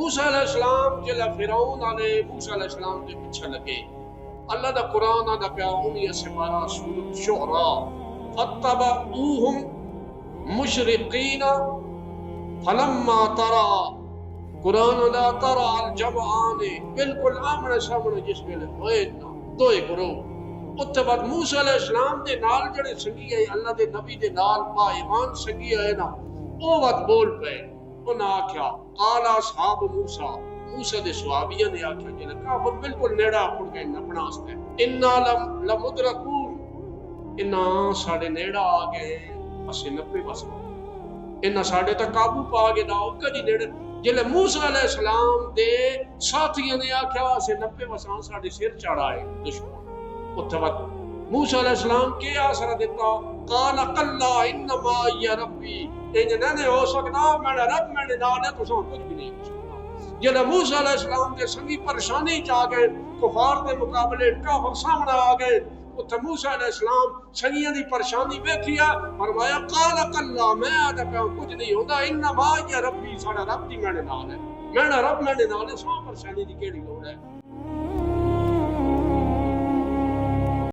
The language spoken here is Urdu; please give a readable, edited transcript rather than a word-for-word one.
موسیٰ علیہ السلام جلہ فرعون علیہ موسیٰ علیہ السلام کے پیچھے لگے اللہ دا قرآن دا پیا 19 سپارہ سورۃ شعراء فاتبعوہم مشرقین فلما ترى قرآن لا ترى الجمعان بالکل آمنے سامنے جس ویلے ہوئے دوئے گروہ اتنے بعد موسیٰ علیہ السلام دے نال جڑے سنگی ہے اللہ دے نبی دے نال با ایمان سنگی ہے نا او وقت بول پے انہاں آکھیا قال اصحاب موسیٰ موسیٰ دے صحابیاں نے آکھیا کہ کافر بالکل نیڑا پڑ گئے نپنا واسطے انا لمدرکون انا ساڑے نیڑا آ گئے اسے نپے بس انہاں ساڑے تک قابو پا گئے نہ کدی نیڑے جلے موسیٰ علیہ السلام دے ساتھیاں نے آکھیا اسے نپے بساں ساڑے سر چڑھائے دشمن اتنے وقت موسیٰ علیہ السلام کے آسرہ دیتا قال قلا انما یا ربی انجھنے نے ہو سکتا میرا رب میرے نال ہے تو سو کچھ بھی نہیں ہو سکتا جلے موسیٰ علیہ السلام کے سنگی پریشانی چاہ گئے کفار دے مقابلے کافر سامنے آ گئے اتنے موسیٰ علیہ السلام سنگیاں دی پریشانی بیکھیا فرمایا قال قلا میں آدھا پہ کچھ نہیں ہوتا انما یا ربی ساڑا رب دی میرے نال ہے میرا رب میرے نال ہے سو پریشانی دی کیڑی لوڑ ہے